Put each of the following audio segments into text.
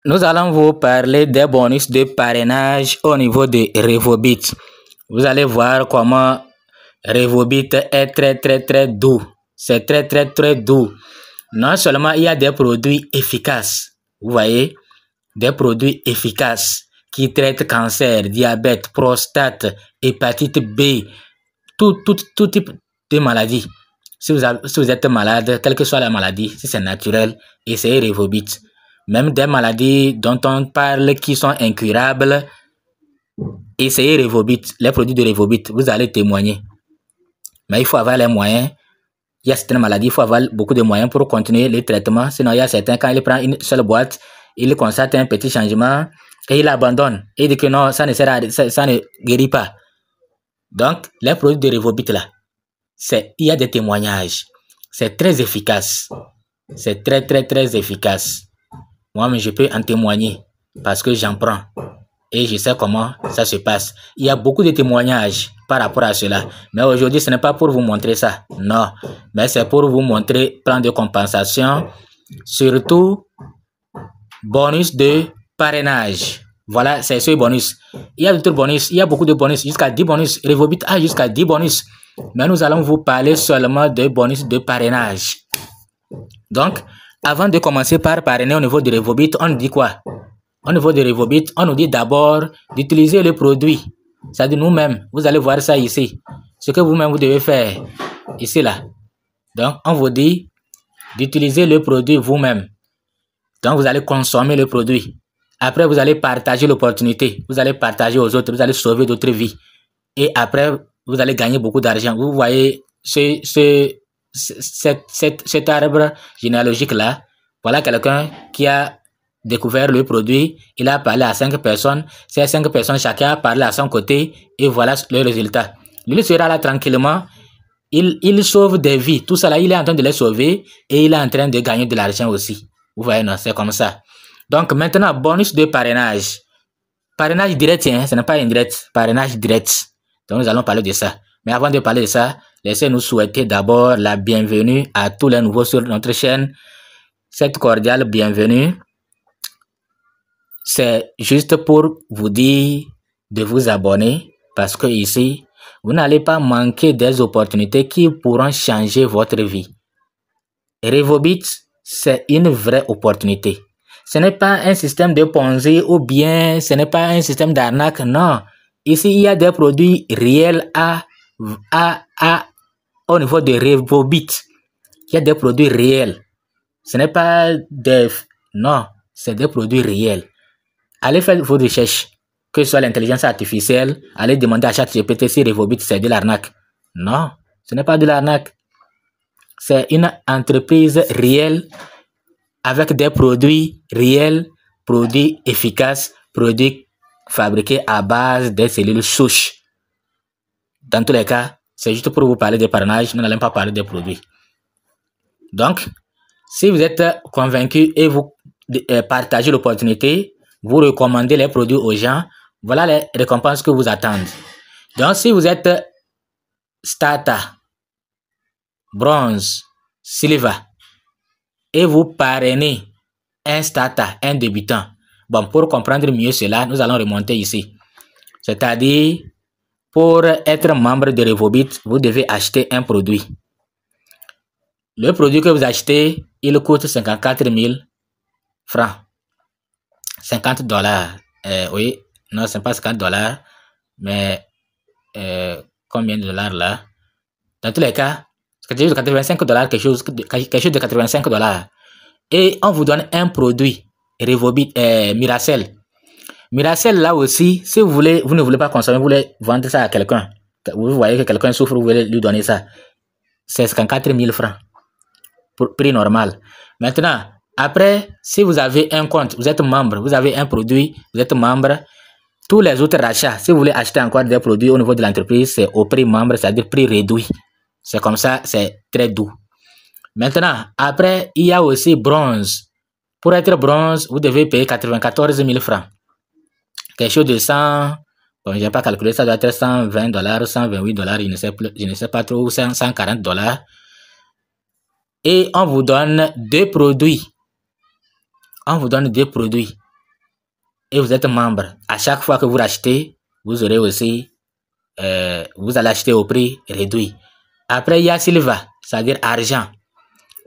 Nous allons vous parler des bonus de parrainage au niveau de Revobit. Vous allez voir comment Revobit est très doux. C'est très doux. Non seulement il y a des produits efficaces, vous voyez, des produits efficaces qui traitent cancer, diabète, prostate, hépatite B, tout type de maladie. Si vous êtes malade, quelle que soit la maladie, si c'est naturel, essayez Revobit. Même des maladies dont on parle qui sont incurables, essayez Revobit, les produits de Revobit, vous allez témoigner. Mais il faut avoir les moyens. Il y a certaines maladies, il faut avoir beaucoup de moyens pour continuer les traitements. Sinon, il y a certains, quand il prend une seule boîte, il constate un petit changement et il abandonne. Et il dit que non, ça ne guérit pas. Donc, les produits de Revobit là, il y a des témoignages. C'est très efficace. C'est très efficace. Moi, mais je peux en témoigner parce que j'en prends. Et je sais comment ça se passe. Il y a beaucoup de témoignages par rapport à cela. Mais aujourd'hui, ce n'est pas pour vous montrer ça. Non. Mais c'est pour vous montrer plan de compensation. Surtout, bonus de parrainage. Voilà, c'est ce bonus. Il y a d'autres bonus. Il y a beaucoup de bonus. Jusqu'à 10 bonus. Revobit a jusqu'à 10 bonus. Mais nous allons vous parler seulement de bonus de parrainage. Donc, avant de commencer par parrainer au niveau de Revobit, on nous dit quoi? Au niveau de Revobit, on nous dit d'abord d'utiliser le produit. C'est-à-dire nous-mêmes. Vous allez voir ça ici. Ce que vous-même vous devez faire. Ici, là. Donc, on vous dit d'utiliser le produit vous-même. Donc, vous allez consommer le produit. Après, vous allez partager l'opportunité. Vous allez partager aux autres. Vous allez sauver d'autres vies. Et après, vous allez gagner beaucoup d'argent. Vous voyez cet arbre généalogique-là. Voilà quelqu'un qui a découvert le produit, il a parlé à 5 personnes, ces 5 personnes, chacun a parlé à son côté, et voilà le résultat. Lui sera là tranquillement, il sauve des vies, tout ça là, il est en train de les sauver, et il est en train de gagner de l'argent aussi. Vous voyez, non, c'est comme ça. Donc maintenant, bonus de parrainage. Parrainage direct, hein, ce n'est pas indirect, parrainage direct. Donc nous allons parler de ça. Mais avant de parler de ça, laissez-nous souhaiter d'abord la bienvenue à tous les nouveaux sur notre chaîne. Cette cordiale bienvenue. C'est juste pour vous dire de vous abonner parce que ici, vous n'allez pas manquer des opportunités qui pourront changer votre vie. Revobit, c'est une vraie opportunité. Ce n'est pas un système de Ponzi ou bien ce n'est pas un système d'arnaque, non. Ici, il y a des produits réels au niveau de Revobit. Il y a des produits réels. Ce n'est pas des... Non, c'est des produits réels. Allez faire vos recherches, que ce soit l'intelligence artificielle, allez demander à ChatGPT si Revobit c'est de l'arnaque. Non, ce n'est pas de l'arnaque. C'est une entreprise réelle avec des produits réels, produits efficaces, produits fabriqués à base des cellules souches. Dans tous les cas, c'est juste pour vous parler de parrainage, nous n'allons pas parler des produits. Donc, si vous êtes convaincu et vous partagez l'opportunité, vous recommandez les produits aux gens, voilà les récompenses que vous attendent. Donc, si vous êtes starter, bronze, silver, et vous parrainez un starter, un débutant, bon, pour comprendre mieux cela, nous allons remonter ici. C'est-à-dire, pour être membre de Revobit, vous devez acheter un produit. Le produit que vous achetez, il coûte 54 000 francs. 50 dollars. Oui, non, c'est pas 50 dollars, mais combien de dollars là? Dans tous les cas, c'est quelque chose de 85 dollars, quelque chose de 85 dollars. Et on vous donne un produit, Revobit, Miracell. Miracell là aussi, si vous voulez, vous ne voulez pas consommer, vous voulez vendre ça à quelqu'un. Vous voyez que quelqu'un souffre, vous voulez lui donner ça. C'est 54 000 francs. Pour prix normal. Maintenant, après, si vous avez un compte, vous êtes membre, vous avez un produit, vous êtes membre, tous les autres rachats, si vous voulez acheter encore des produits au niveau de l'entreprise, c'est au prix membre, c'est-à-dire prix réduit. C'est comme ça, c'est très doux. Maintenant, après, il y a aussi bronze. Pour être bronze, vous devez payer 94 000 francs. Quelque chose de 100, bon, je n'ai pas calculé, ça doit être 120 dollars, 128 dollars, je ne sais pas trop, ou 140 dollars. Et on vous donne deux produits. On vous donne deux produits. et vous êtes membre, à chaque fois que vous rachetez, vous aurez aussi, vous allez acheter au prix réduit. Après, il y a Silva, c'est-à-dire argent.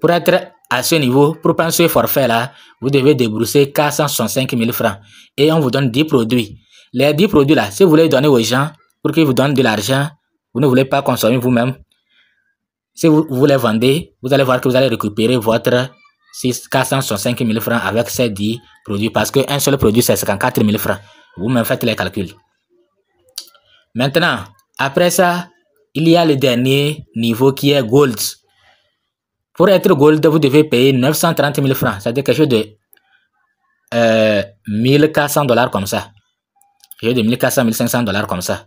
Pour être à ce niveau, pour prendre ce forfait-là, vous devez débourser 465 000 francs. Et on vous donne 10 produits. Les 10 produits-là, si vous voulez donner aux gens pour qu'ils vous donnent de l'argent, vous ne voulez pas consommer vous-même. Si vous les vendez, vous allez voir que vous allez récupérer votre 465 000 francs avec ces 10 produits. Parce qu'un seul produit, c'est 54 000 francs. Vous-même faites les calculs. Maintenant, après ça, il y a le dernier niveau qui est Gold. Pour être Gold, vous devez payer 930 000 francs. C'est-à-dire quelque chose de 1400 $ comme ça. Quelque chose de 1400, 1500 $ comme ça.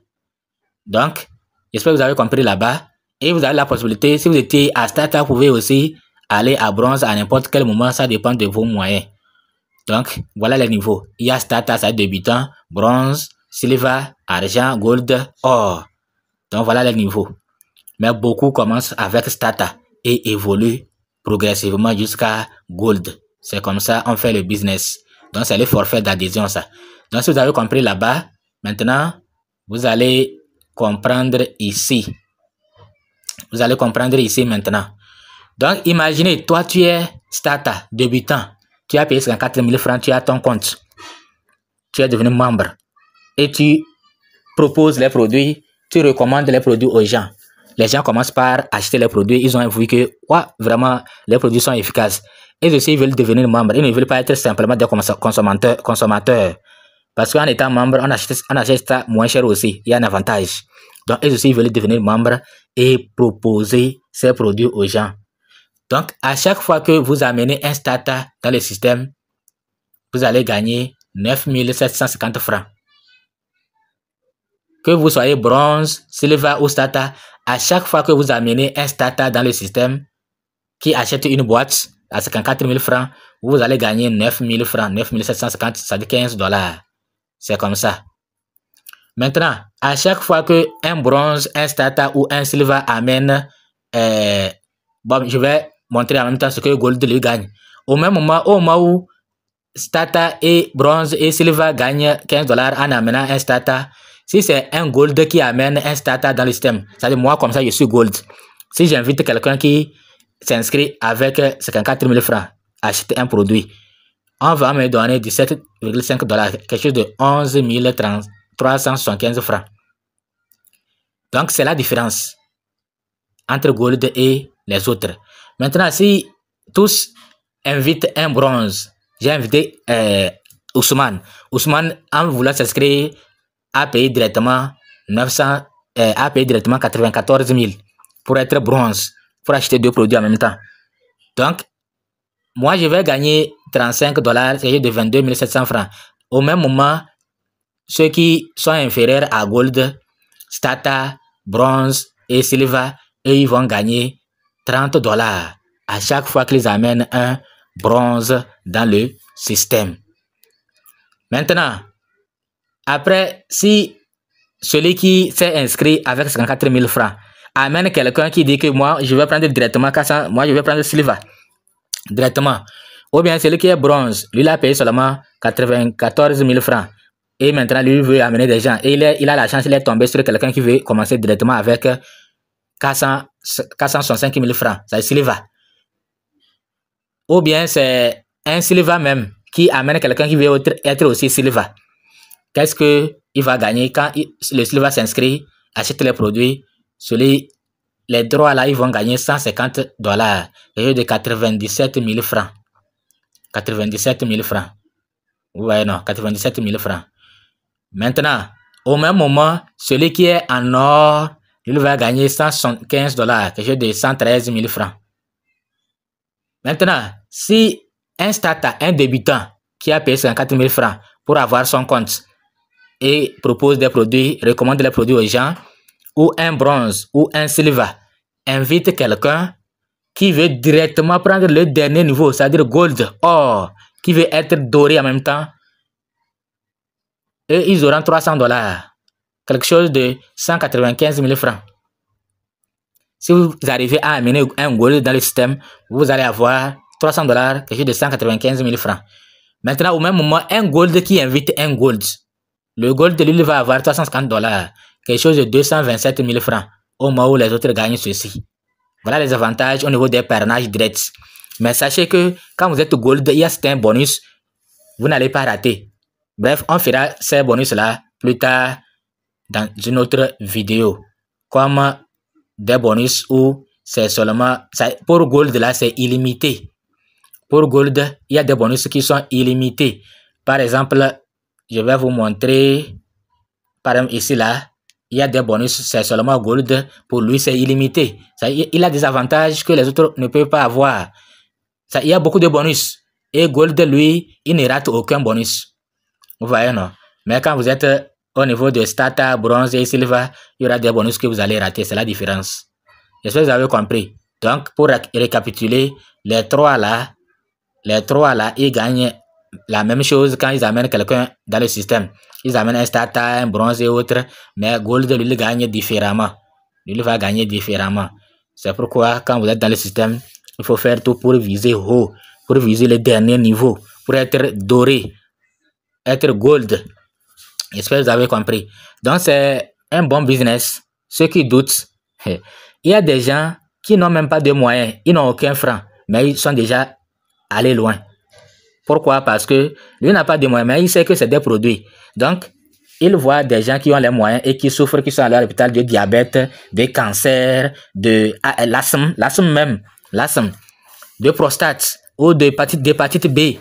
Donc, j'espère que vous avez compris là-bas. Et vous avez la possibilité, si vous étiez à Starter, vous pouvez aussi aller à Bronze à n'importe quel moment. Ça dépend de vos moyens. Donc, voilà les niveaux. Il y a Starter, ça débutant, Bronze, Silver, Argent, Gold, Or. Donc, voilà les niveaux. Mais beaucoup commencent avec Starter et évoluent progressivement jusqu'à Gold. C'est comme ça on fait le business. Donc, c'est le forfait d'adhésion, ça. Donc, si vous avez compris là-bas, maintenant, vous allez comprendre ici. Vous allez comprendre ici maintenant. Donc, imaginez, toi, tu es Starter, débutant. Tu as payé 54 000 francs, tu as ton compte. Tu es devenu membre. Et tu proposes les produits, tu recommandes les produits aux gens. Les gens commencent par acheter les produits. Ils ont vu que, vraiment, les produits sont efficaces. Et aussi, ils veulent devenir membres. Ils ne veulent pas être simplement des consommateurs. Parce qu'en étant membre, on achète ça moins cher aussi. Il y a un avantage. Donc, ils aussi veulent devenir membres et proposer ces produits aux gens. Donc, à chaque fois que vous amenez un Starter dans le système, vous allez gagner 9 750 francs. Que vous soyez Bronze, Silver ou Starter, à chaque fois que vous amenez un Starter dans le système qui achète une boîte à 54 000 francs, vous allez gagner 9 000 francs, 9 750, ça dit 15 $. C'est comme ça. Maintenant, à chaque fois que un Bronze, un Starter ou un Silver amène, je vais montrer en même temps ce que Gold lui gagne. Au même moment, où Starter et Bronze et Silver gagnent 15 $ en amenant un Starter, si c'est un Gold qui amène un Starter dans le système, c'est-à-dire moi comme ça je suis Gold. Si j'invite quelqu'un qui s'inscrit avec 54 000 francs, acheter un produit, on va me donner 17,5 $, quelque chose de 11 375 francs. Donc c'est la différence entre Gold et les autres. Maintenant, si tous invitent un Bronze, j'ai invité Ousmane. Ousmane, en voulant s'inscrire, a payé directement 94 000 pour être Bronze, pour acheter 2 produits en même temps. Donc, moi, je vais gagner 35 $, c'est de 22 700 francs. Au même moment, ceux qui sont inférieurs à Gold, Starter, Bronze et Silver, eux, ils vont gagner 30 $ à chaque fois qu'ils amènent un Bronze dans le système. Maintenant, après, si celui qui s'est inscrit avec 54 000 francs amène quelqu'un qui dit que moi, je vais prendre directement 400, moi, je vais prendre Silver directement. Ou bien celui qui est Bronze, lui, il a payé seulement 94 000 francs. Et maintenant, lui veut amener des gens. Et il a la chance, il est tombé sur quelqu'un qui veut commencer directement avec 465 000 francs. C'est Silver. Ou bien c'est un Silver même qui amène quelqu'un qui veut être aussi Silver. Qu'est-ce qu'il va gagner quand le Silver s'inscrit, achète les produits, les droits là, ils vont gagner 150 $, et de 97 000 francs. 97 000 francs. Ouais, non, 97 000 francs. Maintenant, au même moment, celui qui est en or, il va gagner 175 $, quelque chose de 113 000 francs. Maintenant, si un Starter, un débutant qui a payé 54 000 francs pour avoir son compte et propose des produits, recommande les produits aux gens, ou un Bronze ou un Silver invite quelqu'un qui veut directement prendre le dernier niveau, c'est-à-dire Gold, Or, qui veut être doré en même temps, et ils auront 300 $, quelque chose de 195 000 francs. Si vous arrivez à amener un Gold dans le système, vous allez avoir 300 $, quelque chose de 195 000 francs. Maintenant, au même moment, un gold qui invite un gold. Le gold, lui, va avoir $350. Quelque chose de 227 000 francs. Au moment où les autres gagnent ceci. Voilà les avantages au niveau des parrainages directs. Mais sachez que quand vous êtes gold, il y a certains bonus. Vous n'allez pas rater. Bref, on fera ces bonus-là plus tard dans une autre vidéo. Comme des bonus où c'est seulement... pour gold, là, c'est illimité. Pour gold, il y a des bonus qui sont illimités. Par exemple, je vais vous montrer. Par exemple, ici, là, il y a des bonus, c'est seulement gold. Pour lui, c'est illimité. Il a des avantages que les autres ne peuvent pas avoir. Il y a beaucoup de bonus. Et gold, lui, il ne rate aucun bonus. Vous voyez, non? Mais quand vous êtes au niveau de starter, bronze et silver, il y aura des bonus que vous allez rater. C'est la différence. J'espère que vous avez compris. Donc, pour récapituler, les trois là, ils gagnent la même chose quand ils amènent quelqu'un dans le système. Ils amènent un starter, un bronze et autres, mais gold, lui, il gagne différemment. Lui, il va gagner différemment. C'est pourquoi, quand vous êtes dans le système, il faut faire tout pour viser haut, pour viser le dernier niveau, pour être doré, être gold. J'espère que vous avez compris. Donc, c'est un bon business. Ceux qui doutent, il y a des gens qui n'ont même pas de moyens, ils n'ont aucun franc, mais ils sont déjà allés loin. Pourquoi? Parce que lui n'a pas de moyens, mais il sait que c'est des produits. Donc, il voit des gens qui ont les moyens et qui souffrent, qui sont à l'hôpital de diabète, de cancer, de l'asthme, de prostate ou d'hépatite B.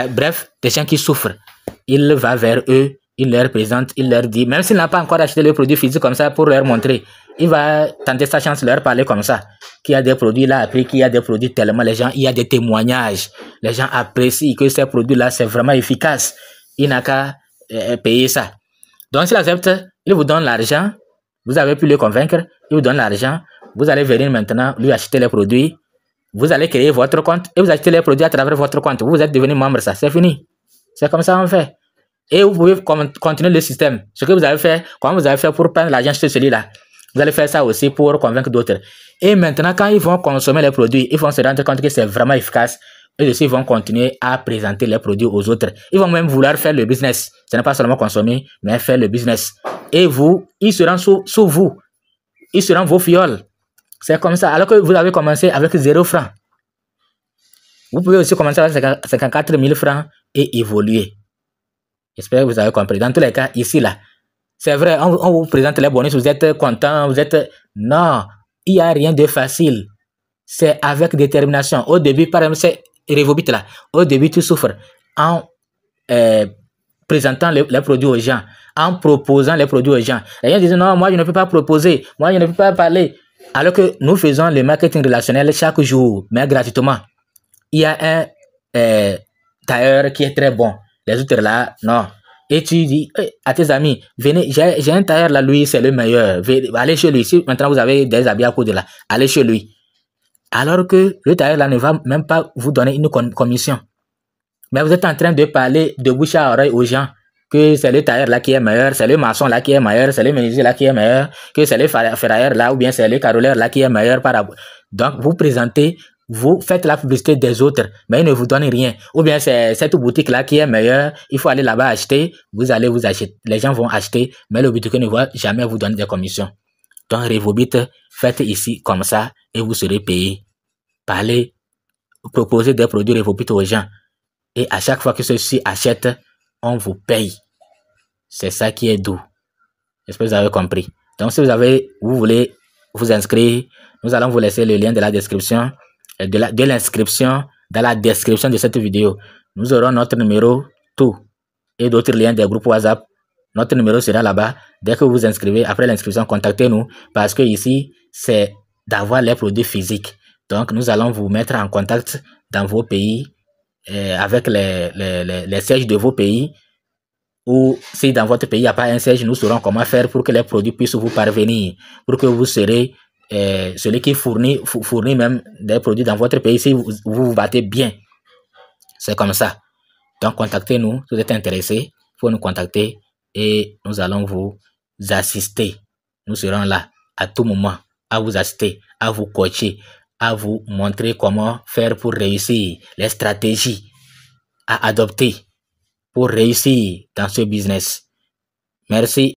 Bref, des gens qui souffrent. Il va vers eux, il leur présente, il leur dit, même s'il n'a pas encore acheté le produit physique comme ça pour leur montrer, il va tenter sa chance, leur parler comme ça. Qu'il y a des produits là, après qu'il y a des produits tellement, les gens, il y a des témoignages. Les gens apprécient que ces produits-là, c'est vraiment efficace. Il n'a qu'à payer ça. Donc, s'il accepte, il vous donne l'argent. Vous avez pu le convaincre. Il vous donne l'argent. Vous allez venir maintenant lui acheter les produits. Vous allez créer votre compte et vous achetez les produits à travers votre compte. Vous êtes devenu membre, ça. C'est fini. C'est comme ça on fait. Et vous pouvez continuer le système. Ce que vous avez fait, comment vous avez fait pour prendre l'argent chez celui-là. Vous allez faire ça aussi pour convaincre d'autres. Et maintenant, quand ils vont consommer les produits, ils vont se rendre compte que c'est vraiment efficace. Et aussi, ils vont continuer à présenter les produits aux autres. Ils vont même vouloir faire le business. Ce n'est pas seulement consommer, mais faire le business. Et vous, ils seront sous vous. Ils seront vos fioles. C'est comme ça. Alors que vous avez commencé avec 0 francs. Vous pouvez aussi commencer avec 54 000 francs et évoluer. J'espère que vous avez compris. Dans tous les cas, ici, là, c'est vrai, on vous présente les bonus, vous êtes content, vous êtes... Non, il n'y a rien de facile. C'est avec détermination. Au début, par exemple, c'est Revobit là. Au début, tu souffres en présentant les produits aux gens, en proposant les produits aux gens. Les gens disent non, moi je ne peux pas proposer, moi je ne peux pas parler. Alors que nous faisons le marketing relationnel chaque jour, mais gratuitement. Il y a un tailleur qui est très bon. Les autres là, non. Et tu dis à tes amis, venez, j'ai un tailleur là, lui c'est le meilleur. Allez chez lui. Si maintenant vous avez des habits à coudre là, allez chez lui. Alors que le tailleur là ne va même pas vous donner une commission. Mais vous êtes en train de parler de bouche à oreille aux gens que c'est le tailleur là qui est meilleur, c'est le maçon là qui est meilleur, c'est le menuisier là qui est meilleur, que c'est le ferrailleur là ou bien c'est le carreleur là qui est meilleur. Donc vous présentez, vous faites la publicité des autres, mais ils ne vous donnent rien. Ou bien c'est cette boutique là qui est meilleure, il faut aller là-bas acheter, vous allez vous acheter, les gens vont acheter, mais le boutique ne va jamais vous donner des commissions. Donc Revobit, faites ici comme ça et vous serez payé. Parlez, proposez des produits Revobit aux gens. Et à chaque fois que ceux-ci achètent, on vous paye. C'est ça qui est doux. J'espère que vous avez compris. Donc, si vous voulez vous inscrire, nous allons vous laisser le lien de la description, de l'inscription dans la description de cette vidéo. Nous aurons notre numéro, tout, et d'autres liens des groupes WhatsApp. Notre numéro sera là-bas. Dès que vous vous inscrivez, après l'inscription, contactez-nous parce que ici, c'est d'avoir les produits physiques. Donc, nous allons vous mettre en contact dans vos pays avec les sièges de vos pays, ou si dans votre pays il n'y a pas un siège, nous saurons comment faire pour que les produits puissent vous parvenir, pour que vous serez celui qui fournit même des produits dans votre pays si vous battez bien. C'est comme ça. Donc contactez-nous si vous êtes intéressé, il faut nous contacter et nous allons vous assister. Nous serons là à tout moment à vous assister, à vous coacher, à vous montrer comment faire pour réussir, les stratégies. à adopter pour réussir dans ce business. Merci.